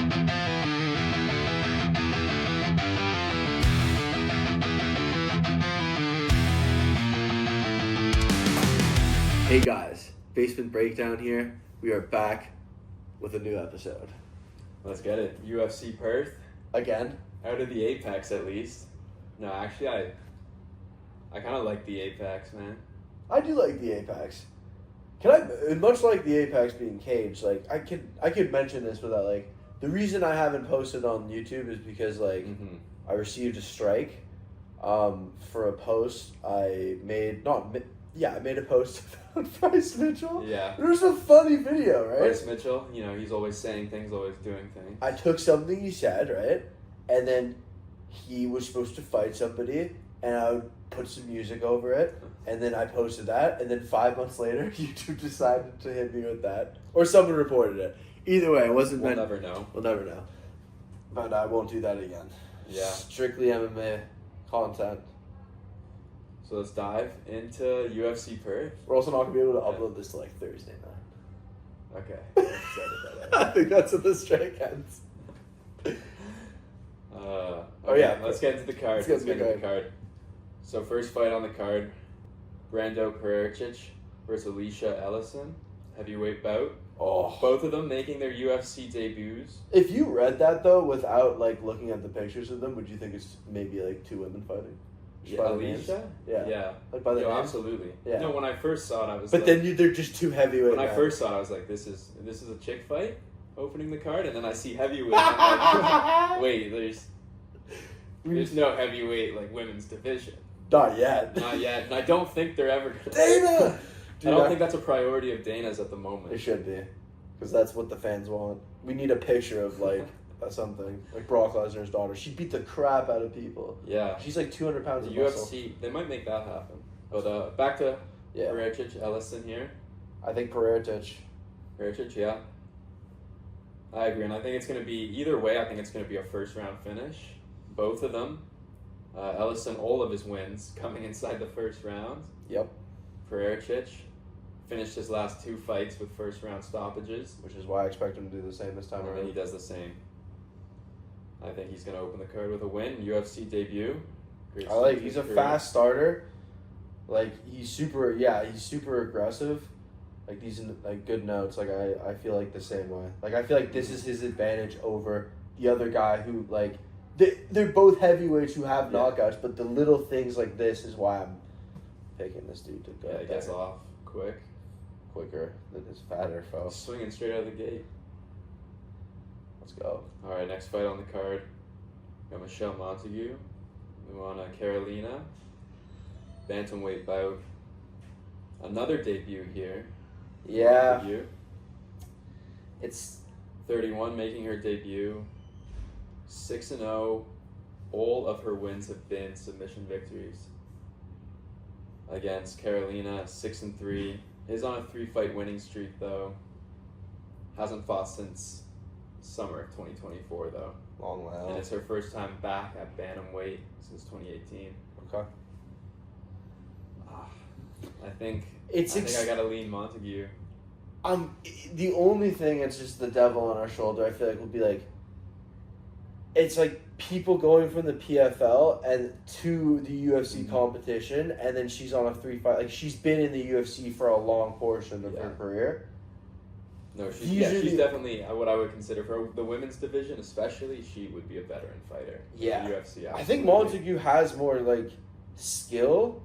Hey guys, Basement Breakdown here. We are back with a new episode. Let's get it. UFC Perth. Again? Out of the Apex, at least. No, actually, I kind of like the Apex, man. I do like the Apex. Much like the Apex being caged, like, I could mention this without, like, the reason I haven't posted on YouTube is because, like, I received a strike for a post I made, I made a post about Bryce Mitchell. Yeah. It was a funny video, right? Bryce Mitchell, he's always saying things, always doing things. I took something he said, right? And then he was supposed to fight somebody, and I would put some music over it, and then I posted that, and then 5 months later, YouTube decided to hit me with that. Or someone reported it. Either way, it wasn't We'll meant... never know. We'll never know. But I won't do that again. Yeah. Strictly MMA content. So let's dive into UFC Perth. We're also not going to be able to upload this till like Thursday night. Okay. I'm excited about that. I think that's what the strike ends. Let's get into the card. Let's get into the card. So first fight on the card, Brando Pericic versus Alicia Ellison, heavyweight bout. Oh. Both of them making their UFC debuts. If you read that though, without like looking at the pictures of them, would you think it's maybe like two women fighting? Yeah, Alicia? Yeah. Like by the names? Absolutely. Yeah. No, when I first saw it, I was But like... then they're just too heavyweight. When I first saw it, I was like, this is a chick fight opening the card, and then I see heavyweight. I'm like, wait, there's no heavyweight like women's division. Not yet. Not yet, and I don't think they're ever gonna. Dana! I don't think that's a priority of Dana's at the moment. It should be. Because that's what the fans want. We need a picture of like something. Like Brock Lesnar's daughter. She beat the crap out of people. Yeah. She's like 200 pounds The of muscle. UFC, they might make that happen. But back to Pericic, Ellison here. I think Pericic, yeah. I agree, and I think it's going to be, either way, I think it's going to be a first round finish. Both of them. Ellison, all of his wins coming inside the first round. Yep. Pericic finished his last two fights with first round stoppages. Which is why I expect him to do the same this time around. And he does the same. I think he's going to open the card with a win. UFC debut. He's a fast starter. Like, he's super aggressive. Like, these like good notes. Like, I feel like the same way. Like, I feel like this is his advantage over the other guy who, like, they're both heavyweights who have knockouts, but the little things like this is why I'm picking this dude to go. Yeah, he gets off quicker than his fatter foe. Swinging straight out of the gate. Let's go. All right, next fight on the card. Got Michelle Montague. We want Carolina. Bantamweight bout. Another debut here. Yeah. Montague. It's 31, making her debut. 6-0. All of her wins have been submission victories. Against Carolina, 6-3. Is on a 3-fight winning streak though. Hasn't fought since summer of 2024 though. Long way out. And it's her first time back at bantamweight since 2018. Okay. I think I gotta lean Montague. The only thing that's just the devil on our shoulder, I feel like, would be like, it's like people going from the PFL and to the UFC competition, and then she's on a 3-fight. Like, she's been in the UFC for a long portion of her career. No, she's definitely what I would consider for the women's division, especially. She would be a veteran fighter. Yeah, in the UFC. Absolutely. I think Montague has more like skill.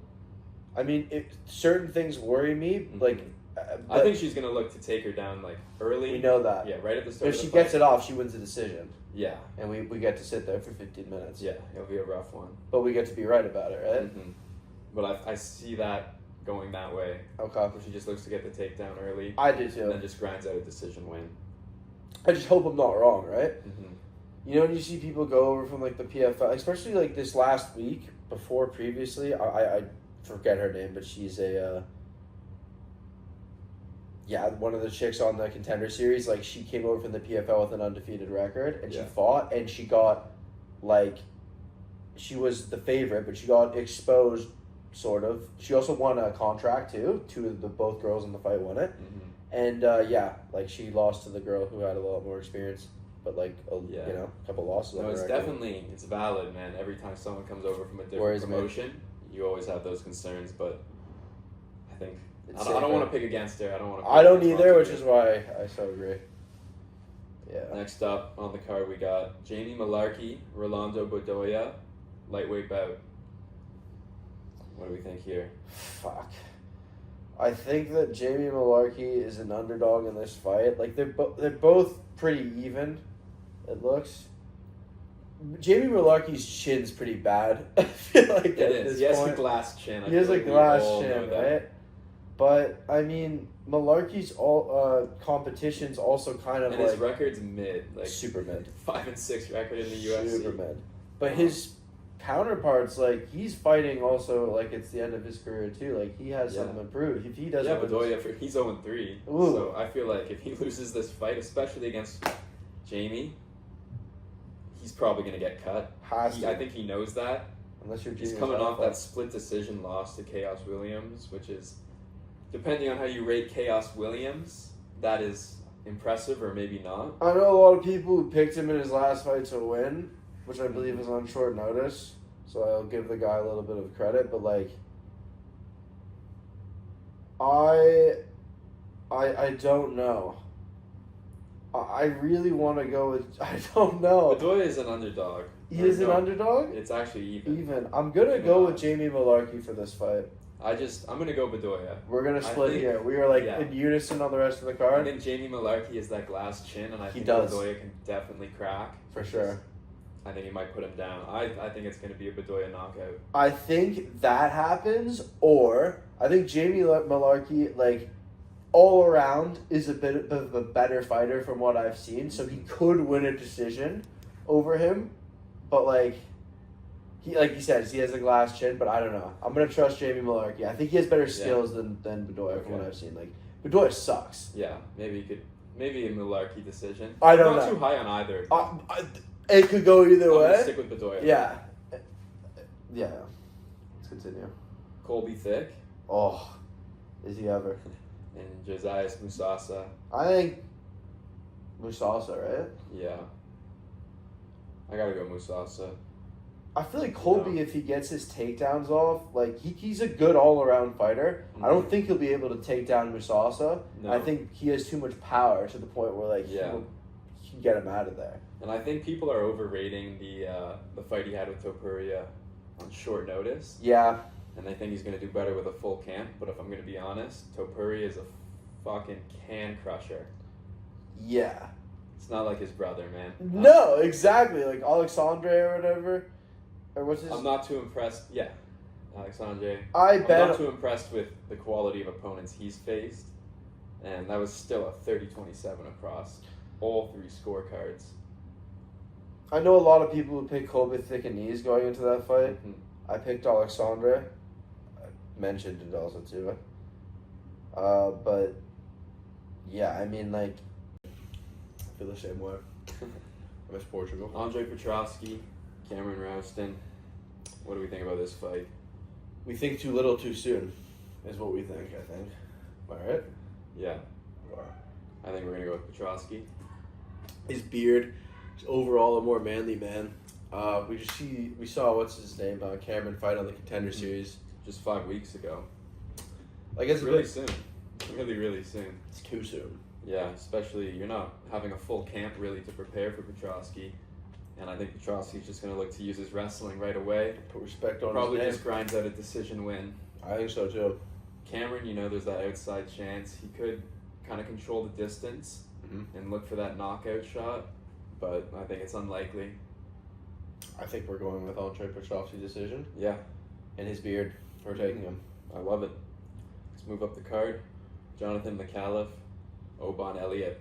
I mean, certain things worry me. Like, I think she's gonna look to take her down like early. We know that. Yeah, right at the start. If she gets it off, she wins the decision. Yeah, and we get to sit there for 15 minutes. Yeah, it'll be a rough one. But we get to be right about it, right? Mm-hmm. But I see that going that way. Okay. Where she just looks to get the takedown early. I do too. And then just grinds out a decision win. I just hope I'm not wrong, right? Mm-hmm. You know, when you see people go over from like the PFL, especially like this last week, previously, I forget her name, but she's one of the chicks on the Contender Series. Like, she came over from the PFL with an undefeated record, and she fought, and she got, like, she was the favorite, but she got exposed, sort of. She also won a contract, too. Both girls in the fight won it. Mm-hmm. And, like, she lost to the girl who had a lot more experience. but like a couple losses. No, on the it's record. definitely it's valid, man. Every time someone comes over from a different Worries me. promotion, you always have those concerns. But I think It's I don't safer. want to pick against her. I don't either, which is why I so agree. Yeah. Next up on the card, we got Jamie Malarkey, Rolando Bedoya, lightweight bout. What do we think here? Fuck. I think that Jamie Malarkey is an underdog in this fight. Like they're both pretty even. It looks. Jamie Malarkey's chin's pretty bad. I feel like It is. He has a glass chin. He has a glass chin, right? But I mean, Malarkey's competition's also kind of and like his record's mid, like super mid, 5-6 record in the UFC. super mid. But his counterparts, like he's fighting also like it's the end of his career too. Like he has something to prove. If he doesn't, yeah, Bedoya he's 0-3. So I feel like if he loses this fight, especially against Jamie, he's probably gonna get cut. I think he knows that. Unless you're he's coming off that split decision loss to Chaos Williams, which is, depending on how you rate Chaos Williams, that is impressive or maybe not. I know a lot of people who picked him in his last fight to win, which I believe is on short notice. So I'll give the guy a little bit of credit, but like, I don't know. I really want to go with. I don't know. Bedoya is an underdog. He is an underdog? It's actually even. Even. I'm going to go with Jamie Malarkey for this fight. I'm going to go Bedoya. We're going to split here. We are like in unison on the rest of the card. I think Jamie Malarkey has that glass chin, and I think does. Bedoya can definitely crack. For sure. I think he might put him down. I think it's going to be a Bedoya knockout. I think that happens, or I think Jamie Malarkey, like, all around is a bit of a better fighter from what I've seen, so he could win a decision over him, but like he says, he has a glass chin, but I don't know. I'm gonna trust Jamie Malarkey. I think he has better skills than Bedoya from what I've seen. Like Bedoya sucks. Yeah, maybe a Malarkey decision. I don't know. Not too high on either. It could go either I'm way. gonna stick with Bedoya. Yeah. Let's continue. Colby Thick. Oh, is he ever? And Josiah Musasa. I think Musasa, right? Yeah. I gotta go Musasa. I feel like Colby, if he gets his takedowns off, like he's a good all-around fighter. Mm-hmm. I don't think he'll be able to take down Musasa. No. I think he has too much power to the point where he can get him out of there. And I think people are overrating the fight he had with Topuria on short notice. Yeah. And I think he's going to do better with a full camp. But if I'm going to be honest, Topuria is a fucking can crusher. Yeah. It's not like his brother, man. No, exactly. Like Alexandre or whatever. Or what's his... I'm not too impressed. Yeah. Alexandre. I'm not too impressed with the quality of opponents he's faced. And that was still a 30-27 across all three scorecards. I know a lot of people who pick Colby Thick and knees going into that fight. Mm-hmm. I picked Alexandre. I mentioned it also too. But yeah, I mean, like, I feel the same way. I miss Portugal. Andre Petrosky, Cameron Rouston. What do we think about this fight? We think too little too soon, is what we think. I think. All right. Yeah. I think we're gonna go with Petrosky. His beard is overall a more manly man. We saw what's his name Cameron fight on the Contender Series just 5 weeks ago. I guess really soon, really soon. It's too soon. Yeah, especially you're not having a full camp really to prepare for Petrosky, and I think Petrosky's just gonna look to use his wrestling right away. Put respect on probably his name. Just grinds out a decision win. I think so too. Cameron, there's that outside chance he could kind of control the distance and look for that knockout shot, but I think it's unlikely. I think we're going with Andre Petrosky's decision. Yeah. And his beard. We're taking him. I love it. Let's move up the card. Jonathan McAuliffe, Oban Elliott.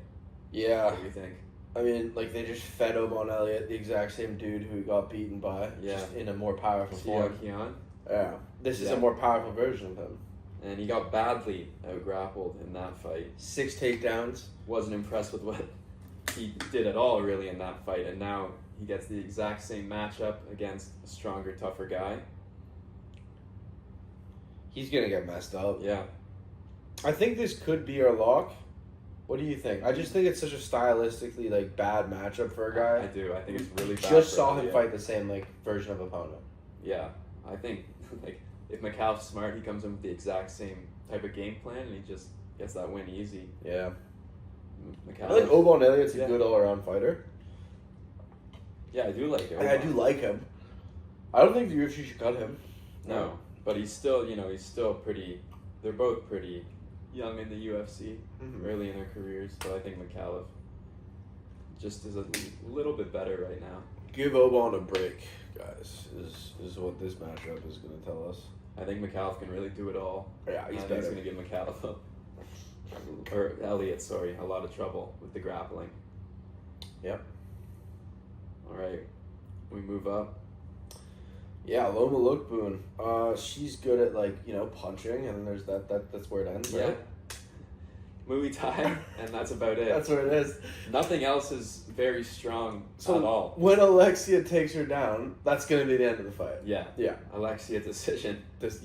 Yeah. What do you think? I mean, like, they just fed Oban Elliott, the exact same dude who got beaten by, just in a more powerful form. Yeah. This is a more powerful version of him. And he got badly out-grappled in that fight. 6 takedowns. Wasn't impressed with what he did at all, really, in that fight. And now he gets the exact same matchup against a stronger, tougher guy. He's going to get messed up. Yeah. I think this could be our lock. What do you think? I just think it's such a stylistically like bad matchup for a guy. I do. I think it's really bad. Just saw him fight the same like version of opponent. Yeah, I think like if McCall's smart, he comes in with the exact same type of game plan, and he just gets that win easy. Yeah. McCall. I like Obon Elliott's a good all-around fighter. Yeah, I do like it. I do like him. I don't think the UFC should cut him. No, but he's still, he's still pretty. They're both pretty young in the UFC, early in their careers. So I think McCall just is a little bit better right now. Give Obon a break, guys. Is what this matchup is going to tell us. I think McCall can really do it all. Yeah, he's better. He's going to give McCall or Elliott, a lot of trouble with the grappling. Yep. All right, we move up. Yeah, Loma Lookboon. She's good at punching, and there's that's where it ends. Yeah. Right? Muay Thai, and that's about it. That's where it is. Nothing else is very strong at all. When Alexia takes her down, that's gonna be the end of the fight. Yeah. Yeah. Alexia decision. Just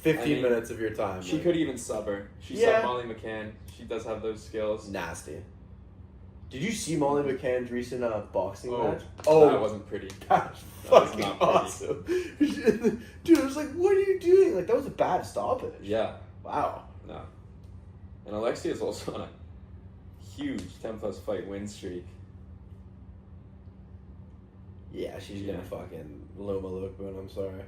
15 minutes of your time. She could even sub her. She subbed Molly McCann. She does have those skills. Nasty. Did you see Molly McCann's recent boxing match? That wasn't pretty. That's That was fucking not pretty. awesome. Dude, I was like, what are you doing? Like, that was a bad stoppage. Yeah. Wow. No. And Alexia is also on a huge 10+ fight win streak. Yeah, she's gonna fucking Loma Lookboon, I'm sorry.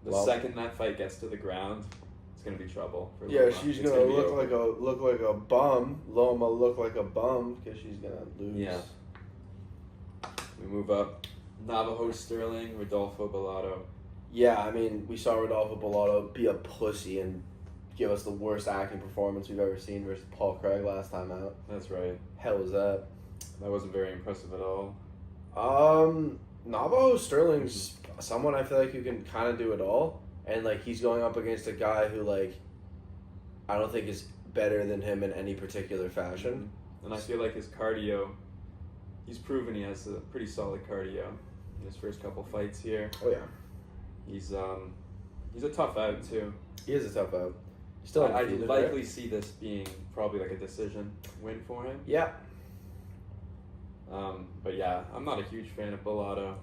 The second that fight gets to the ground, it's gonna be trouble for Yeah, Loma. she's It's gonna be look over. like a bum. Loma look like a bum because she's gonna lose. Yeah. We move up. Navajo Stirling, Rodolfo Bellato. Yeah, I mean, we saw Rodolfo Bellato be a pussy and give us the worst acting performance we've ever seen versus Paul Craig last time out. That's right. Hell was that? That wasn't very impressive at all. Navajo Stirling's someone I feel like who can kind of do it all, and he's going up against a guy who I don't think is better than him in any particular fashion. And I feel like his cardio, he's proven he has a pretty solid cardio in his first couple fights here. Oh yeah, he's a tough out too. He is a tough out. Still, I likely see this being probably a decision win for him. Yeah. But yeah, I'm not a huge fan of Bellato.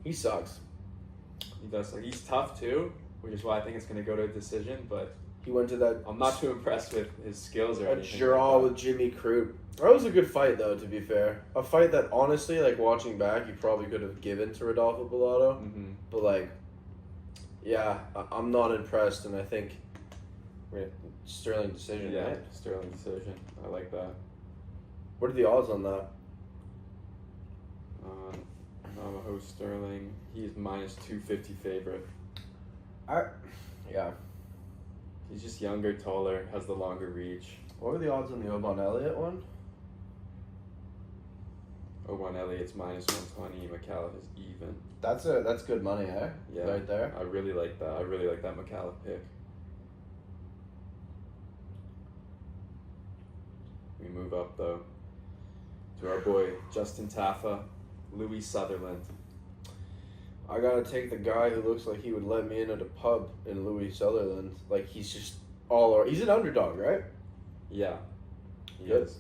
He sucks. He does. He's tough too, which is why I think it's going to go to a decision. But he went to that. I'm not too impressed with his skills or anything. A draw with Jimmy Crute. That was a good fight though. To be fair, a fight that honestly, watching back, you probably could have given to Rodolfo Bellato. Mm-hmm. But yeah, I'm not impressed, and I think Sterling decision. Yeah, right? Sterling decision. I like that. What are the odds on that? Navajo Stirling, he's -250 favorite. Yeah. He's just younger, taller, has the longer reach. What are the odds on the Obon Elliott one? Obon Elliott's -120. McCall is even. That's good money, eh? Yeah, right there. I really like that. I really like that McCall pick. We move up though to our boy Justin Taffa, Louis Sutherland. I gotta take the guy who looks like he would let me in at a pub in Louis Sutherland. He's just he's an underdog, right? Yeah, he Good. is.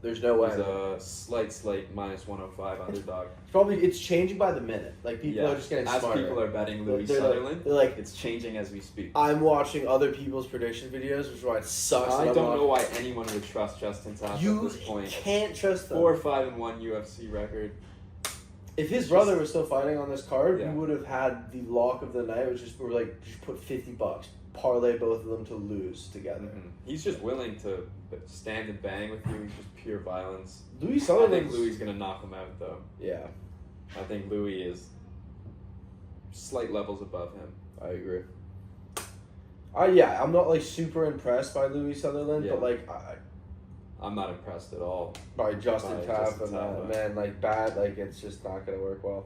There's no way. He's a slight -105 underdog. It's changing by the minute. People are just getting as smarter. people are betting Louis They're Sutherland. it's changing as we speak. I'm watching other people's prediction videos, which is why it sucks. I don't know why anyone would trust Justin Taffa You at this point. can't trust them. 4-5-1 UFC record. If his brother was still fighting on this card, Yeah. we would have had the lock of the night, which is just put $50, parlay both of them to lose together. Mm-hmm. He's just willing to stand and bang with you. He's just pure violence. Louis I Sutherland. think Louis is gonna knock him out though. Yeah, I think Louis is slight levels above him. I agree. I'm not super impressed by Louis Sutherland, Yeah. but I'm not impressed at all. by Justin By Taff Justin and Taffa. man, bad, it's just not gonna work well.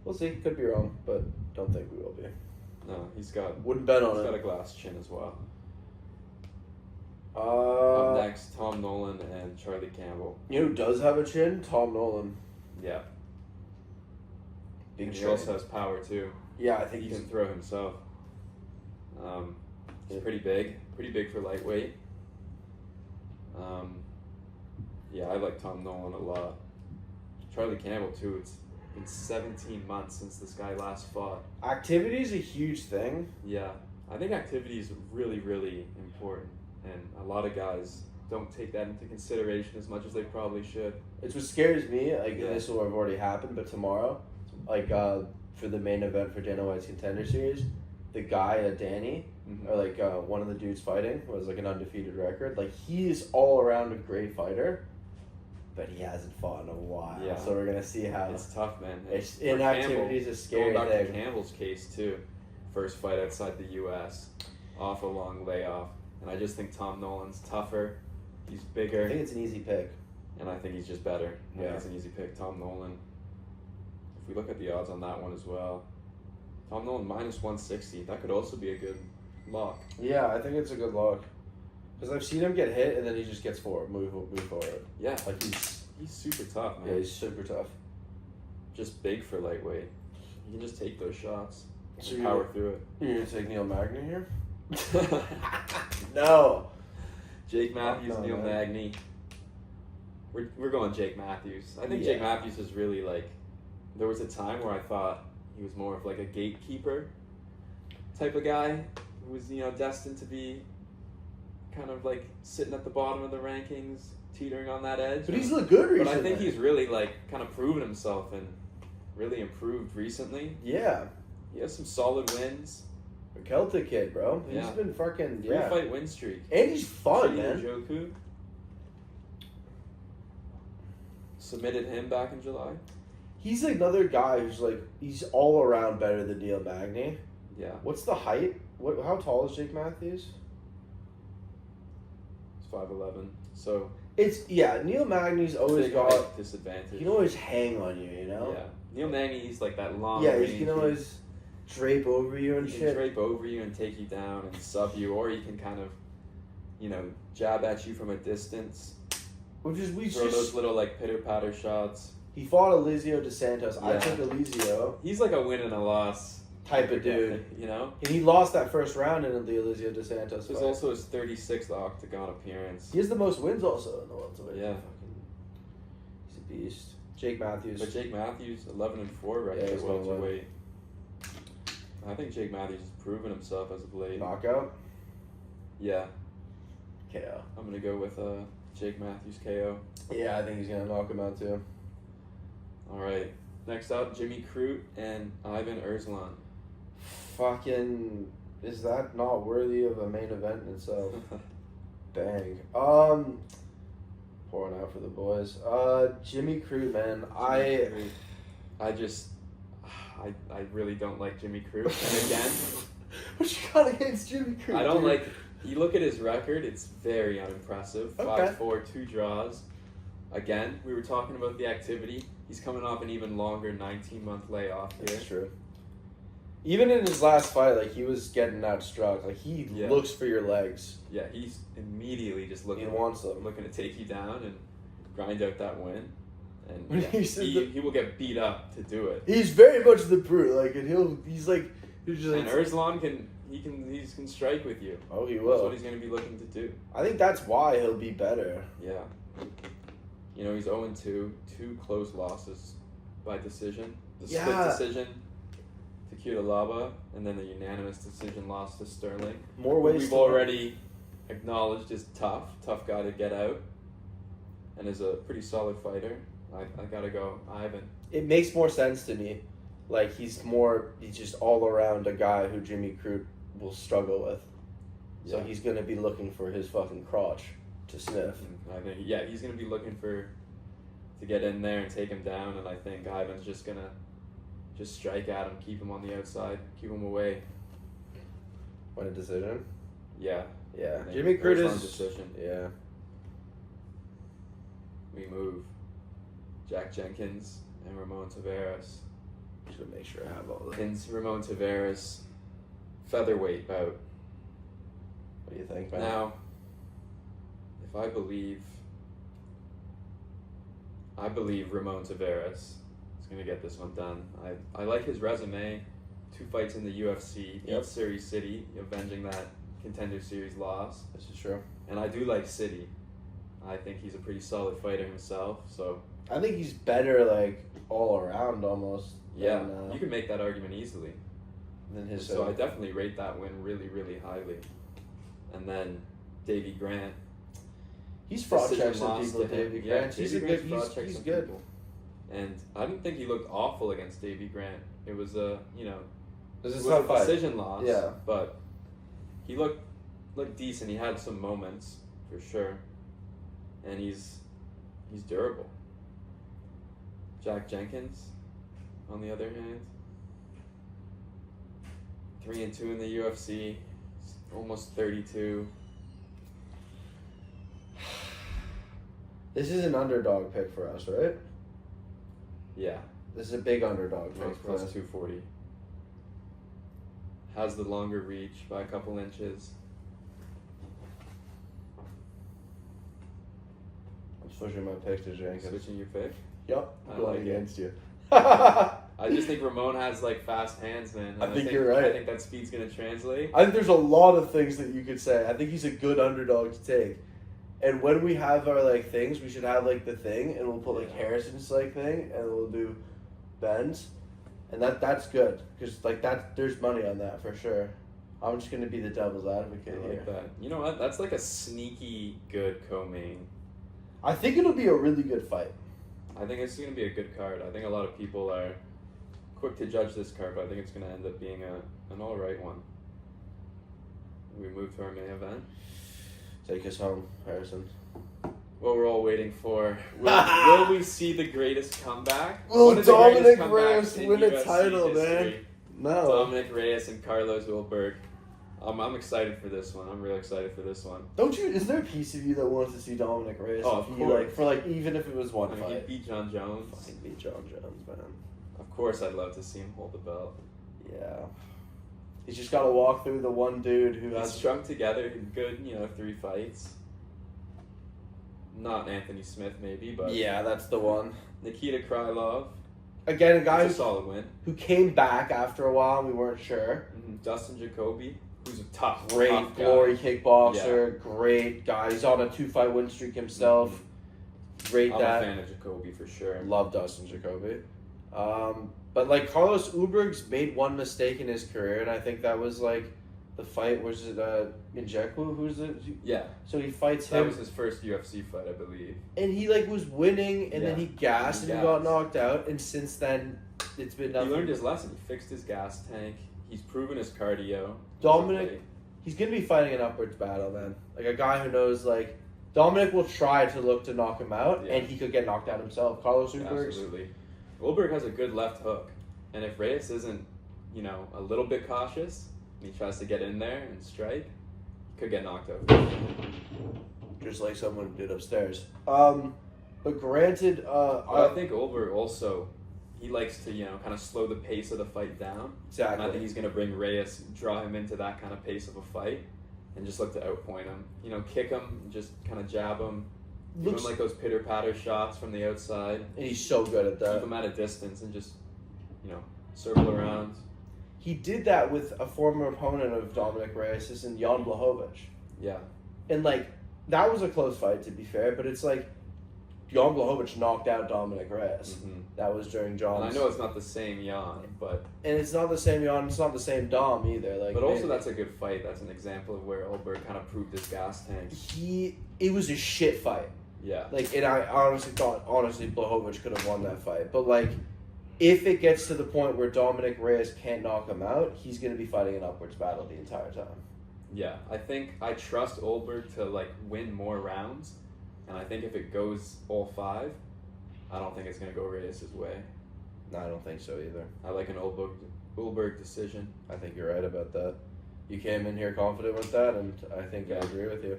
We'll see. Could be wrong, but don't think we will be. No, he's got Wouldn't bet on a it. glass chin as well. Up Uh, next, Tom Nolan and Charlie Campbell. you know who does have a chin? Tom Nolan. Yeah, Big and he chin. also has power too. Yeah, I think He he's. can throw himself. He's pretty big for lightweight. Yeah, I like Tom Nolan a lot. Charlie Campbell too. It's been 17 months since this guy last fought. Activity is a huge thing. Yeah, I think activity is really, really important, and a lot of guys don't take that into consideration as much as they probably should. It's what scares me. Like Yeah. this will have already happened, but tomorrow, like for the main event for Dana White's Contender Series, the guy Danny, or like one of the dudes fighting was like an undefeated record. Like he is all around a great fighter, but he hasn't fought in a while. Yeah. So we're gonna see how It's tough, man. it's For inactivity is a scary going back thing. to Campbell's case too, first fight outside the U.S., off a long layoff, and I just think Tom Nolan's tougher. He's I bigger, think it's an easy pick. and I think he's just better. I Yeah. think it's an easy pick, Tom Nolan. If we look at the odds on that one as well, Tom Nolan minus 160. That could also be a good lock. Yeah, I think it's a good look. Because I've seen him get hit and then he just gets move forward. Yeah, Like he's super tough, man. yeah, he's super tough. Just big for lightweight. He can just take those shots So and power through You're gonna take Neil Magny here? it. No. Jake Matthews, No, Neil man. Magny. We're going Jake Matthews. I think Yeah. Jake Matthews is really like. There was a time where I thought he was more of like a gatekeeper type of guy who was destined to be kind of like sitting at the bottom of the rankings, teetering on that edge. But he's looked good recently. But I think he's really like kind of proven himself and really improved recently. Yeah. He has some solid wins. A Celtic kid, bro. He's Yeah. been fucking 3-fight win streak. And he's fun, Shane man. Njoku submitted him back in July. He's another guy who's like he's all around better than Neil Magny. Yeah, What's the height? How tall is Jake Matthews? it's 5'11". So Neil Magny's always big got height disadvantage. he can always hang on you, you know? Yeah, Neil Magny, he's like that long. Yeah, range. he can always drape over you and He can shit. drape over you and take you down and sub you, or he can kind of, jab at you from a distance. Which is we Throw just those little like pitter patter shots. he fought Elizio DeSantos. I Yeah. took Elizio He's like a win and a loss type of dude. And he lost that first round in the Elizio DeSantos this is fight. also his 36th Octagon appearance. He has the most wins also in the welterweight. Yeah. He's a beast. Jake Matthews. But Jake Matthews, 11-4 record Yeah, at he's gonna win. welterweight. I think Jake Matthews has proven himself as of late. Knockout. Yeah, KO. I'm gonna go with Jake Matthews KO. Yeah, I think he's gonna knock him out too. All right. Next up, Jimmy Crute and Ivan Erzlan. Fucking, is that not worthy of a main event in itself? Bang. Pouring out for the boys. Jimmy Crute, man. I really don't like Jimmy Crute. And again, what you got against Jimmy Crute? I don't dude? like. You look at his record; it's very unimpressive. Okay. 5-4, 2 draws. Again, we were talking about the activity. He's coming off an even longer 19-month layoff here. That's true. Even in his last fight, like he was getting outstruck. Like he Yeah. looks for your legs. Yeah, he's immediately just He looking wants them. to take you down and grind out that win. And When yeah, he said that- he will get beat up to do it. He's very much the brute. Like, and he's just. And Erzlan can strike with you. Oh, he That's will. what he's going to be looking to do. I think that's why he'll be better. Yeah. He's 0-2, 2 close losses by decision. The split Yeah. decision to Cutelaba, and then the unanimous decision loss to Sterling. More Who ways. we've to already acknowledged is tough guy to get out, and is a pretty solid fighter. I gotta go Ivan. It makes more sense to me. Like he's just all around a guy who Jimmy Crute will struggle with. So Yeah. he's gonna be looking for his fucking crotch to sniff. I think he's gonna be looking to get in there and take him down, and I think Ivan's just gonna strike at him, keep him on the outside, keep him away. Win a decision. Yeah. Yeah. I think Jimmy Crute Erzlan's is. decision. Yeah. We move. Jack Jenkins and Ramon Tavares. Just gonna make sure I have all that. Jenkins, Ramon Tavares, featherweight bout. What do you think, man? Now, if I believe Ramon Tavares is going to get this one done. I like his resume. 2 fights in the UFC, beat Yep. Surrey City, avenging that Contender Series loss. This is true. And I do like City. I think he's a pretty solid fighter himself. So I think he's better, like, all around almost. yeah, than, you can make that argument easily. than his. So I definitely rate that win really, really highly. And then Davey Grant. He's fraud Decision checks some loss people, to him. Davey Yeah, Grant. He's Davey a good. Grant fraud checks He's some good. people. And I didn't think he looked awful against Davey Grant. It was a, This it is was a tough fight. decision loss. Yeah. But he looked decent. He had some moments for sure. And he's durable. Jack Jenkins, on the other hand, 3-2 in the UFC, almost 32. This is an underdog pick for us, right? Yeah, This is a big underdog pick for plus us. 240. Has the longer reach by a couple inches. I'm switching my pick to Jenkins. Switching your pick. Yep. I Going like it. against you. I just think Ramon has like fast hands, man. And I think you're right. I think that speed's gonna translate. I think there's a lot of things that you could say. I think he's a good underdog to take. And when we have our like things, we should have like the thing, and we'll put like Yeah. Harrison's like thing, and we'll do Ben's, and that's good because like there's money on that for sure. I'm just gonna be the devil's advocate I here. like that. You know what? That's like a sneaky good co-main. I think it'll be a really good fight. I think it's going to be a good card. I think a lot of people are quick to judge this card, but I think it's going to end up being an alright one. We move to our main event. Take us home, Harrison. What we're all waiting for. Will we see the greatest comeback? Will One of the greatest Dominick Reyes comebacks in win a UFC title, man? history. No. Dominick Reyes and Carlos Ulberg. I'm excited for this one. I'm really excited for this one. Don't you? Is there a piece of you that wants to see Dominick Reyes? Oh, if of you, course. like, for like even if it was one I mean, he fight? beat John Jones. Fucking beat John Jones, man. Of course, I'd love to see him hold the belt. Yeah. He's just got to walk through the one dude who He's has. strung together good, 3 fights. Not Anthony Smith, maybe, but Yeah, that's the one. Nikita Krylov. Again, a guy It's a solid win. who came back after a while and we weren't sure. Dustin Jacoby, who's a tough Great tough guy. glory kickboxer, great guy. He's on a 2-fight win streak himself. Great I'm that. a fan of Jacoby for sure. Love Dustin Jacoby. But like Carlos Ulberg's made one mistake in his career, and I think that was like the fight. Was it Njeku? Who's it? Yeah, So he fights that him, was his first UFC fight, I believe. and he like was winning, and then Yeah. he gassed He and he got gassed. knocked out. And since then, it's been nothing. He learned his lesson. He fixed his gas tank. He's proven his cardio. Dominic, he's gonna be fighting an upwards battle, man. Like a guy who knows, like Dominic will try to look to knock him out, Yeah. and he could get knocked out himself. Carlos Ulberg. Absolutely. Ulberg has a good left hook, and if Reyes isn't, a little bit cautious, and he tries to get in there and strike, he could get knocked out. Just like someone did upstairs. But granted, I think Ulberg also, he likes to, kind of slow the pace of the fight down. And exactly. I think he's going to bring Reyes, draw him into that kind of pace of a fight, and just look to outpoint him. Kick him, just kind of jab him, give him like those pitter-patter shots from the outside. And he's so good at Keep that. him at a distance and just, circle around. He did that with a former opponent of Dominic Reyes, and Jan Blachowicz. Yeah. And like that was a close fight, to be fair. But it's like Jan Blachowicz knocked out Dominic Reyes. Mm-hmm. That was during John's. And I know it's not the same Jan, but And it's not the same Jan. It's not the same Dom either. Like, but also maybe. that's a good fight. That's an example of where Ulberg kind of proved his gas tank. It was a shit fight. Yeah. Like, and I honestly thought, Blachowicz could have won that fight. But, like, if it gets to the point where Dominic Reyes can't knock him out, he's going to be fighting an upwards battle the entire time. Yeah. I trust Ulberg to, win more rounds. And I think if it goes all 5, I don't think it's going to go Reyes' way. No, I don't think so either. I like an Ulberg decision. I think you're right about that. You came in here confident with that, and I think I agree with you.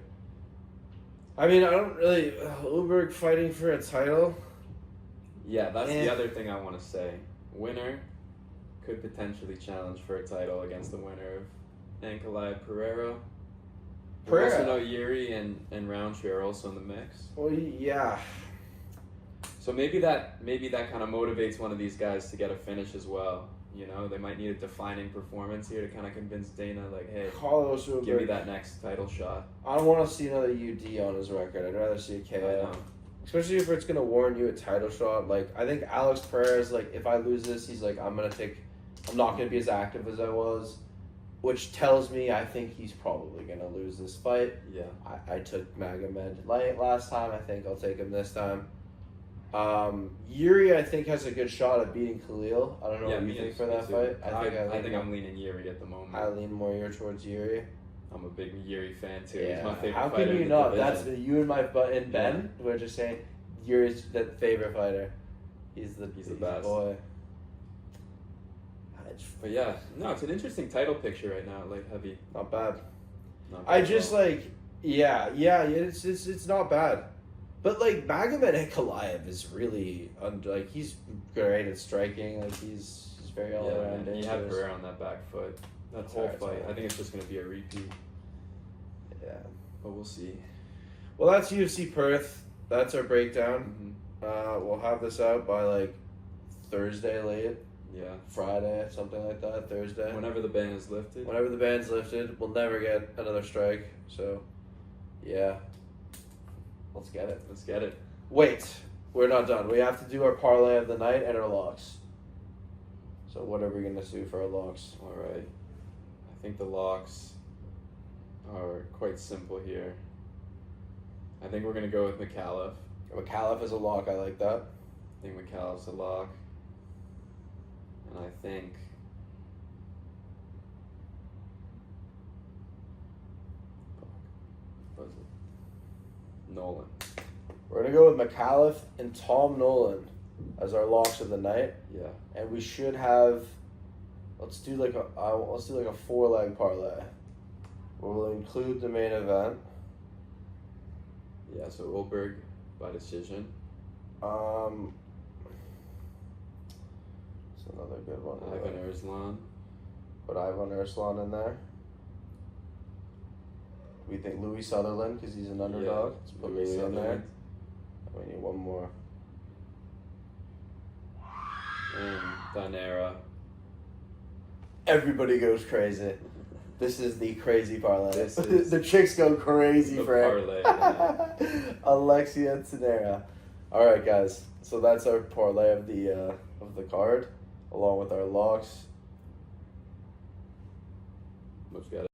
I mean, I don't really... Ulberg fighting for a title... Yeah, that's the other thing I want to say. Winner could potentially challenge for a title against the winner of Ankalaev Pereira. We also know Yuri and Roundtree are also in the mix. Well, yeah. So maybe that kind of motivates one of these guys to get a finish as well. You know, they might need a defining performance here to kind of convince Dana, like, hey, Carlos Ulberg. give me that next title shot. I don't want to see another UD on his record. I'd rather see a KO. Especially if it's going to warrant you a title shot. Like, I think Alex Pereira, like, if I lose this, he's like, I'm not going to be as active as I was. Which tells me I think he's probably going to lose this fight. Yeah. I took Magomed last time. I think I'll take him this time. Yuri, I think, has a good shot at beating Khalil. I don't know what you think for that fight. I think I'm leaning Yuri at the moment. I lean more towards Yuri. I'm a big Yuri fan too. Yeah. He's my favorite How fighter. can you in the not? division. That's you and my and Ben. We're just saying Yuri's the favorite fighter. He's the best boy. But yeah, no, it's an interesting title picture right now, like heavy. Not bad. Not bad I at just all. like it's not bad, but like Magomed Ankalaev is really like he's great at striking. Like he's very all around. Man, he had Pereira on that back foot. That whole fight. I think it's just gonna be a repeat. Yeah, but we'll see. Well, that's UFC Perth. That's our breakdown. Mm-hmm. We'll have this out by like Thursday late. Yeah. Friday, something like that. Thursday. Whenever the ban is lifted. Whenever the ban's lifted, we'll never get another strike. So, yeah. Let's get it. Let's get it. Wait, we're not done. We have to do our parlay of the night and our locks. So what are we going to do for our locks? All right. I think the locks are quite simple here. I think we're going to go with McAuliffe. McAuliffe is a lock. I like that. I think McAuliffe's a lock. And I think Nolan. We're going to go with McAuliffe and Tom Nolan as our locks of the night. Yeah. And we should have let's do like a 4-leg parlay. We'll include the main event. Yeah, so Ulberg by decision. It's another good one. Ivan Erslan. Put Ivan Erslan in there. We think Louis Sutherland because he's an underdog. Let's put Louis in there. We need one more. And Danera. Everybody goes crazy. This is the crazy parlay. This is the chicks go crazy the for parlay. Alexia Tanera. All right, guys. So that's our parlay of the card, along with our locks. Let's get it.